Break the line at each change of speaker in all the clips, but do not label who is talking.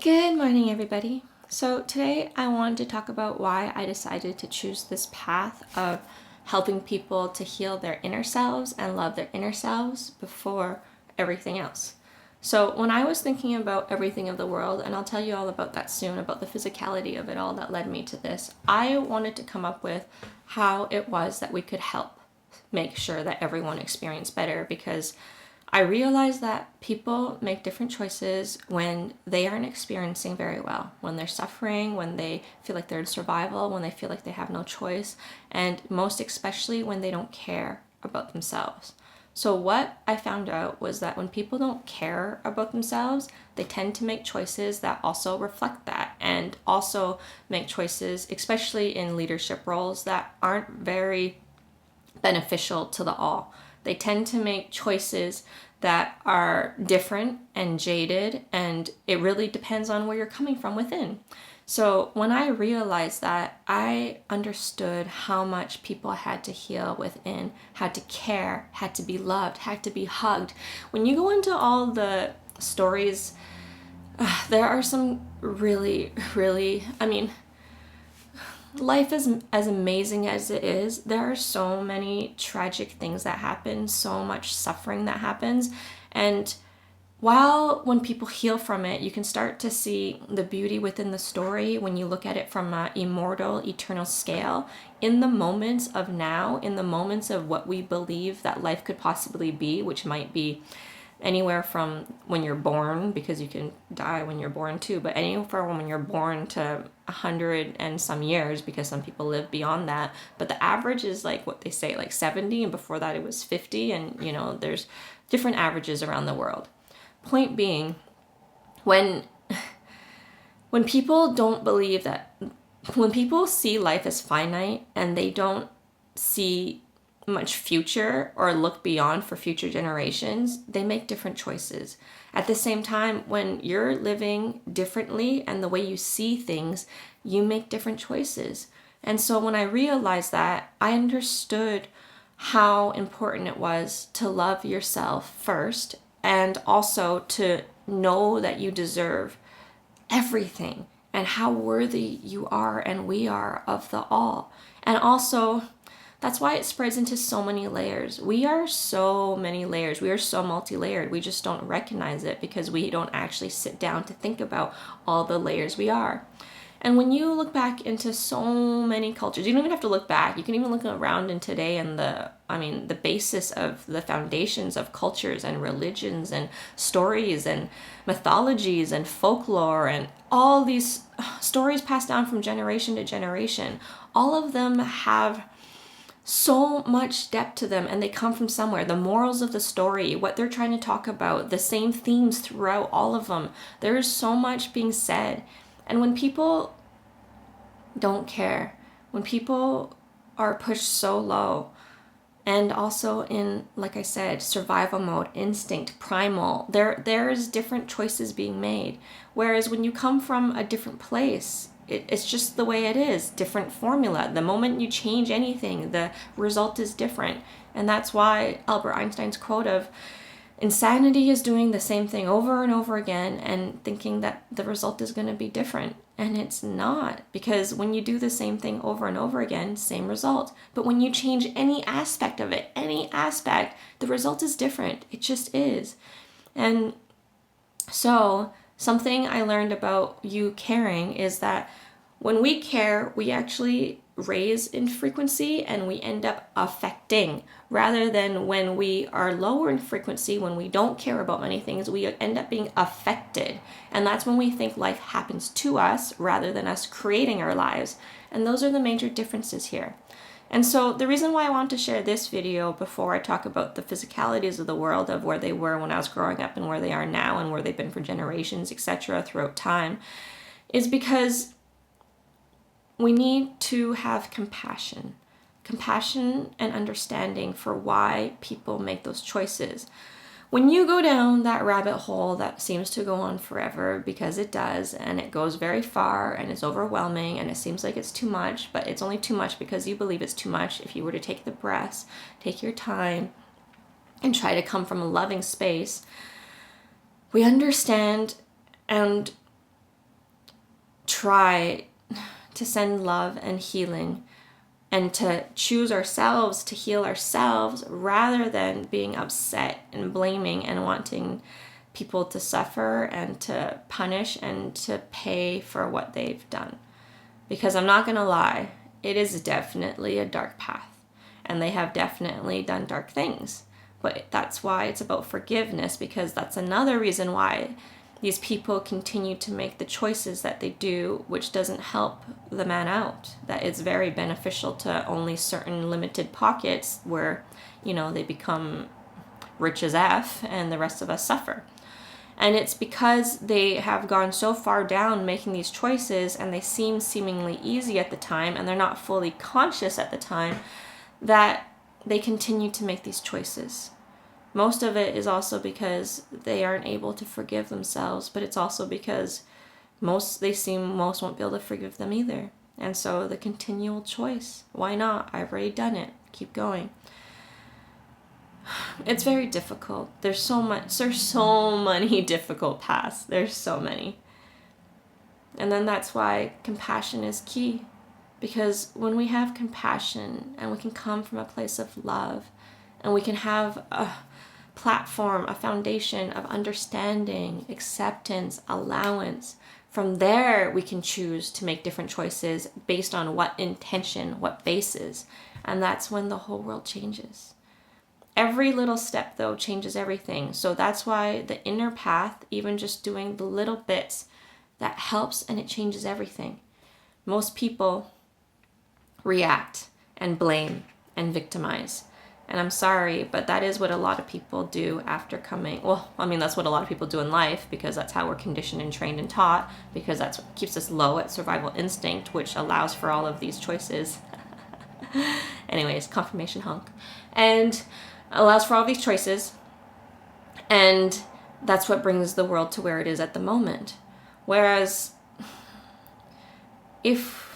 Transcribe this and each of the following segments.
Good morning, everybody. So today I wanted to talk about why I decided to choose this path of helping people to heal their inner selves and love their inner selves before everything else. So when I was thinking about everything of the world, and I'll tell you all about that soon, about the physicality of it all that led me to this, I wanted to come up with how it was that we could help make sure that everyone experienced better, because I realize that people make different choices when they aren't experiencing very well, when they're suffering, when they feel like they're in survival, when they feel like they have no choice, and most especially when they don't care about themselves. So what I found out was that when people don't care about themselves, they tend to make choices that also reflect that, and also make choices, especially in leadership roles, that aren't very beneficial to the all. They tend to make choices that are different and jaded, and it really depends on where you're coming from within. So when I realized that, I understood how much people had to heal within, had to care, had to be loved, had to be hugged. When you go into all the stories, there are some really, life is as amazing as it is. There are so many tragic things that happen, so much suffering that happens. And when people heal from it, you can start to see the beauty within the story when you look at it from an immortal, eternal scale. In the moments of now, in the moments of what we believe that life could possibly be, which might be anywhere from when you're born, because you can die when you're born too, but anywhere from when you're born to 100 and some years, because some people live beyond that. But the average is like what they say, like 70, and before that it was 50, and there's different averages around the world. Point being, when people don't believe that, when people see life as finite and they don't see much future or look beyond for future generations, they make different choices. At the same time, when you're living differently and the way you see things, you make different choices. And so when I realized that, I understood how important it was to love yourself first, and also to know that you deserve everything and how worthy you are and we are of the all. And also, that's why it spreads into so many layers. We are so many layers. We are so multi-layered. We just don't recognize it because we don't actually sit down to think about all the layers we are. And when you look back into so many cultures, you don't even have to look back. You can even look around in today, and the basis of the foundations of cultures and religions and stories and mythologies and folklore and all these stories passed down from generation to generation. All of them have so much depth to them, and they come from somewhere. The morals of the story, what they're trying to talk about, the same themes throughout all of them. There is so much being said. And when people don't care, when people are pushed so low, and also in, like I said, survival mode, instinct, primal, there's different choices being made. Whereas when you come from a different place, it's just the way it is, different formula. The moment you change anything, the result is different. And that's why Albert Einstein's quote of, insanity is doing the same thing over and over again and thinking that the result is going to be different. And it's not, because when you do the same thing over and over again, same result. But when you change any aspect of it, the result is different. It just is. And so something I learned about you caring is that when we care, we actually raise in frequency and we end up affecting, rather than when we are lower in frequency, when we don't care about many things, we end up being affected. And that's when we think life happens to us rather than us creating our lives. And those are the major differences here. And so the reason why I want to share this video before I talk about the physicalities of the world, of where they were when I was growing up and where they are now and where they've been for generations, etc., throughout time, is because we need to have compassion and understanding for why people make those choices. When you go down that rabbit hole that seems to go on forever, because it does, and it goes very far, and it's overwhelming, and it seems like it's too much, but it's only too much because you believe it's too much. If you were to take the breaths, take your time, and try to come from a loving space, we understand and try to send love and healing and to choose ourselves to heal ourselves rather than being upset and blaming and wanting people to suffer and to punish and to pay for what they've done. Because I'm not going to lie, it is definitely a dark path. And they have definitely done dark things. But that's why it's about forgiveness, because that's another reason why these people continue to make the choices that they do, which doesn't help the man out. That it's very beneficial to only certain limited pockets where, they become rich as F and the rest of us suffer. And it's because they have gone so far down making these choices, and they seem seemingly easy at the time, and they're not fully conscious at the time, that they continue to make these choices. Most of it is also because they aren't able to forgive themselves, but it's also because most won't be able to forgive them either. And so the continual choice, why not? I've already done it. Keep going. It's very difficult. There's so many difficult paths. There's so many. And then that's why compassion is key. Because when we have compassion and we can come from a place of love and we can have a platform, a foundation of understanding, acceptance, allowance, from there we can choose to make different choices based on what intention, what basis. And that's when the whole world changes. Every little step, though, changes everything. So that's why the inner path, even just doing the little bits, that helps and it changes everything. Most people react and blame and victimize. And I'm sorry, but that is what a lot of people do after coming. That's what a lot of people do in life, because that's how we're conditioned and trained and taught, because that's what keeps us low at survival instinct, which allows for all of these choices. Anyways, confirmation honk. And allows for all these choices, and that's what brings the world to where it is at the moment. Whereas if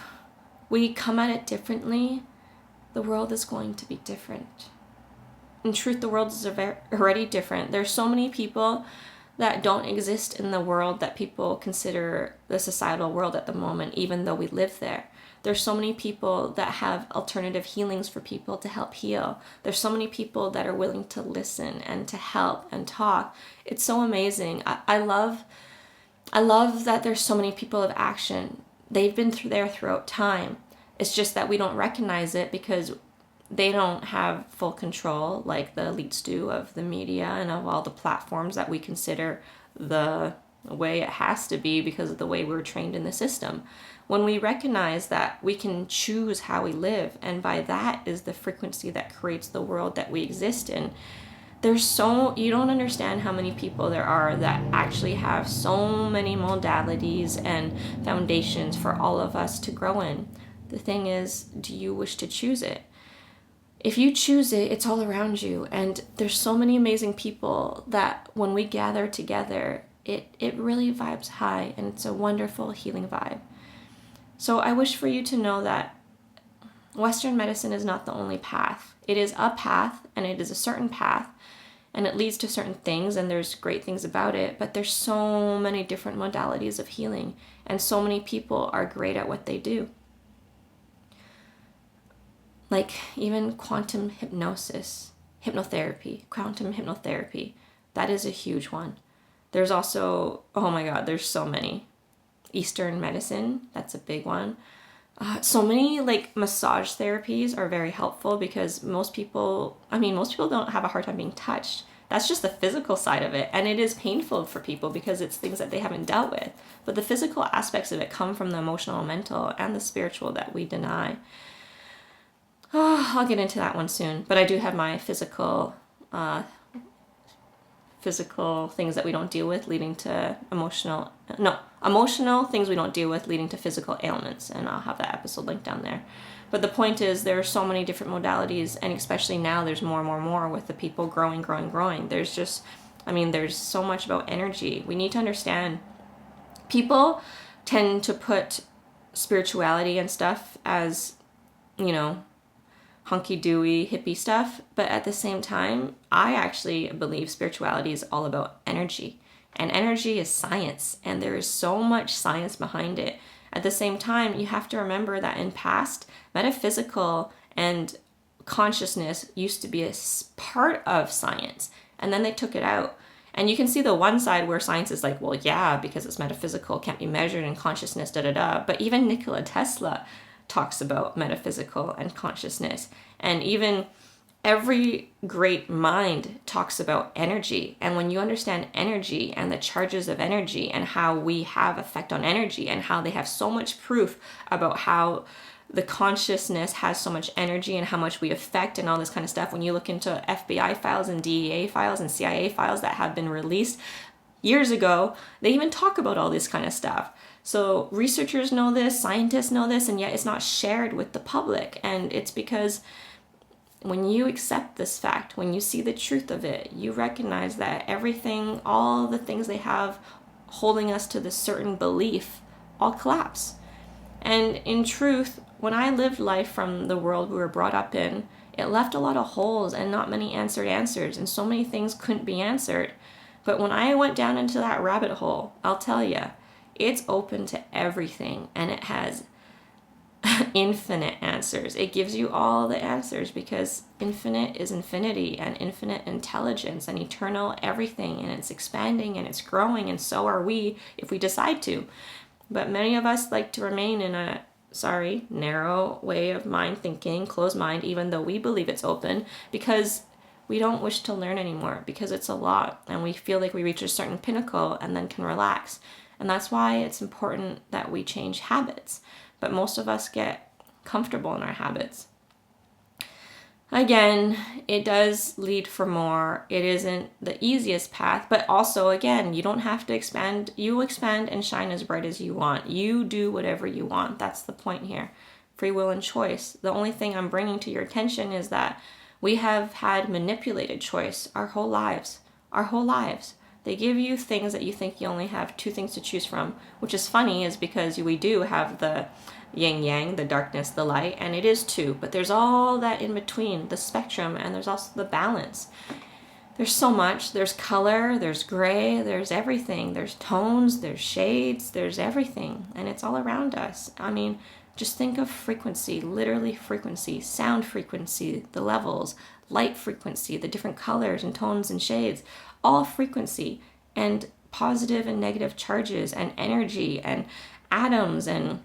we come at it differently, the world is going to be different. In truth, the world is already different. There's so many people that don't exist in the world that people consider the societal world at the moment, even though we live there. There's so many people that have alternative healings for people to help heal. There's so many people that are willing to listen and to help and talk. It's so amazing. I love that there's so many people of action. They've been there throughout time. It's just that we don't recognize it because they don't have full control like the elites do of the media and of all the platforms that we consider the way it has to be because of the way we're trained in the system. When we recognize that we can choose how we live, and by that is the frequency that creates the world that we exist in, you don't understand how many people there are that actually have so many modalities and foundations for all of us to grow in. The thing is, do you wish to choose it? If you choose it, it's all around you. And there's so many amazing people that when we gather together, it really vibes high, and it's a wonderful healing vibe. So I wish for you to know that Western medicine is not the only path. It is a path, and it is a certain path, and it leads to certain things, and there's great things about it, but there's so many different modalities of healing, and so many people are great at what they do. Like even quantum hypnotherapy, that is a huge one. There's also, oh my God, there's so many. Eastern medicine, that's a big one. So many massage therapies are very helpful because most people don't have a hard time being touched. That's just the physical side of it. And it is painful for people because it's things that they haven't dealt with. But the physical aspects of it come from the emotional, mental, and the spiritual that we deny. I'll get into that one soon. But I do have my physical things that we don't deal with leading to emotional things we don't deal with leading to physical ailments, and I'll have that episode linked down there. But the point is, there are so many different modalities, and especially now there's more and more with the people growing. There's so much about energy. We need to understand, people tend to put spirituality and stuff as, hunky-dory hippie stuff, but at the same time, I actually believe spirituality is all about energy. And energy is science, and there is so much science behind it. At the same time, you have to remember that in past, metaphysical and consciousness used to be a part of science, and then they took it out. And you can see the one side where science is like, well, yeah, because it's metaphysical, can't be measured in consciousness, da da da. But even Nikola Tesla talks about metaphysical and consciousness. And even every great mind talks about energy. And when you understand energy and the charges of energy and how we have effect on energy and how they have so much proof about how the consciousness has so much energy and how much we affect and all this kind of stuff. When you look into FBI files and DEA files and CIA files that have been released years ago, they even talk about all this kind of stuff. So researchers know this, scientists know this, and yet it's not shared with the public. And it's because when you accept this fact, when you see the truth of it, you recognize that everything, all the things they have holding us to this certain belief, all collapse. And in truth, when I lived life from the world we were brought up in, it left a lot of holes and not many answered answers, and so many things couldn't be answered. But when I went down into that rabbit hole, I'll tell you, it's open to everything, and it has infinite answers. It gives you all the answers because infinite is infinity and infinite intelligence and eternal everything, and it's expanding and it's growing, and so are we if we decide to. But many of us like to remain in a narrow way of mind thinking, closed mind, even though we believe it's open, because we don't wish to learn anymore, because it's a lot and we feel like we reach a certain pinnacle and then can relax. And that's why it's important that we change habits. But most of us get comfortable in our habits. Again, it does lead for more. It isn't the easiest path, but also, again, you don't have to expand. You expand and shine as bright as you want. You do whatever you want. That's the point here. Free will and choice. The only thing I'm bringing to your attention is that we have had manipulated choice our whole lives. Our whole lives. They give you things that you think you only have two things to choose from, which is funny, is because we do have the yin yang, the darkness, the light, and it is two, but there's all that in between, the spectrum, and there's also the balance. There's so much. There's color, there's gray, there's everything. There's tones, there's shades, there's everything, and it's all around us. I mean, just think of frequency, literally frequency, sound frequency, the levels, light frequency, the different colors and tones and shades, all frequency, and positive and negative charges and energy and atoms and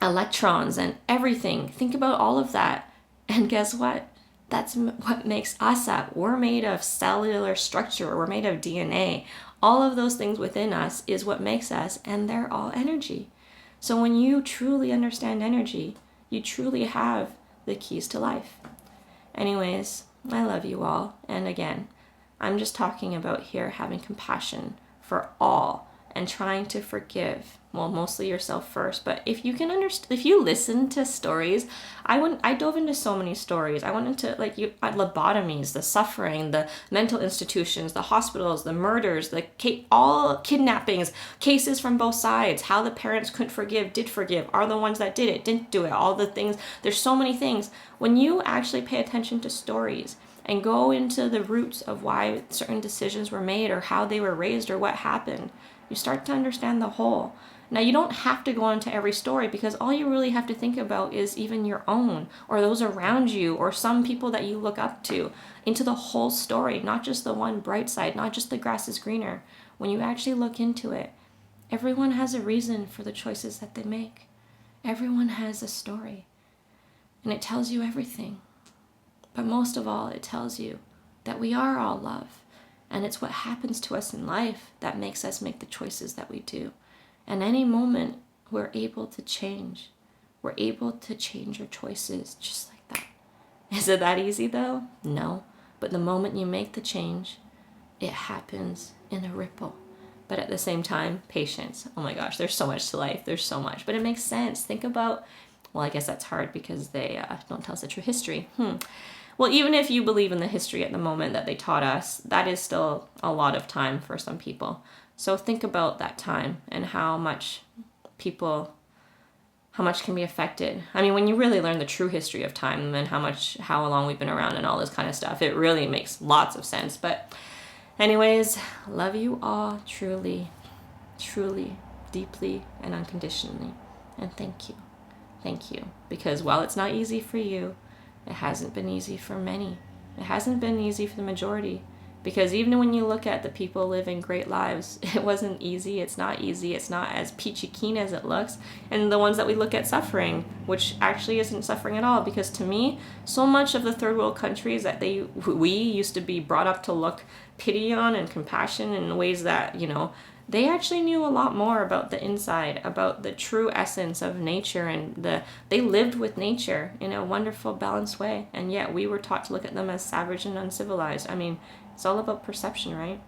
electrons and everything. Think about all of that. And guess what? That's what makes us up. We're made of cellular structure. We're made of DNA. All of those things within us is what makes us, and they're all energy. So when you truly understand energy, you truly have the keys to life. Anyways, I love you all. And again, I'm just talking about here having compassion for all and trying to forgive. Well, mostly yourself first, but if you can understand, if you listen to stories, I dove into so many stories. I went into lobotomies, the suffering, the mental institutions, the hospitals, the murders, all kidnappings, cases from both sides, how the parents couldn't forgive, did forgive, are the ones that did it, didn't do it, all the things. There's so many things. When you actually pay attention to stories and go into the roots of why certain decisions were made or how they were raised or what happened, you start to understand the whole. Now, you don't have to go into every story, because all you really have to think about is even your own or those around you or some people that you look up to, into the whole story, not just the one bright side, not just the grass is greener. When you actually look into it, everyone has a reason for the choices that they make. Everyone has a story, and it tells you everything. But most of all, it tells you that we are all love, and it's what happens to us in life that makes us make the choices that we do. And any moment, we're able to change. We're able to change our choices just like that. Is it that easy though? No. But the moment you make the change, it happens in a ripple. But at the same time, patience. Oh my gosh, there's so much to life. There's so much. But it makes sense. Think about, well, I guess that's hard because they don't tell us the true history. Well, even if you believe in the history at the moment that they taught us, that is still a lot of time for some people. So think about that time and how much can be affected. I mean, when you really learn the true history of time and how long we've been around and all this kind of stuff, it really makes lots of sense. But Anyways, love you all truly, truly, deeply, and unconditionally. And thank you. Thank you. Because while it's not easy for you, it hasn't been easy for many. It hasn't been easy for the majority. Because even when you look at the people living great lives, it wasn't easy. It's not easy. It's not as peachy keen as it looks. And the ones that we look at suffering, which actually isn't suffering at all. Because to me, so much of the third world countries that we used to be brought up to look pity on and compassion in ways that, they actually knew a lot more about the inside, about the true essence of nature, and they lived with nature in a wonderful, balanced way. And yet we were taught to look at them as savage and uncivilized. I mean, it's all about perception, right?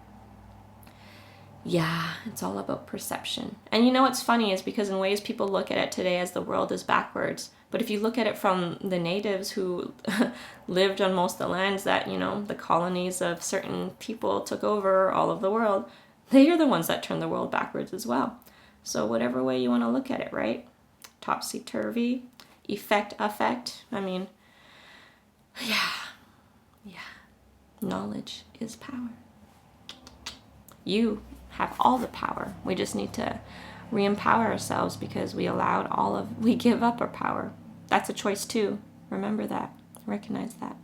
Yeah, it's all about perception. And what's funny is because in ways people look at it today as the world is backwards. But if you look at it from the natives who lived on most of the lands that, the colonies of certain people took over all of the world, they are the ones that turned the world backwards as well. So whatever way you want to look at it, right? Topsy-turvy, effect. I mean, yeah. Knowledge is power. You have all the power. We just need to re-empower ourselves because we give up our power. That's a choice too. Remember that. Recognize that.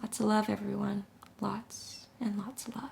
Lots of love, everyone. Lots and lots of love.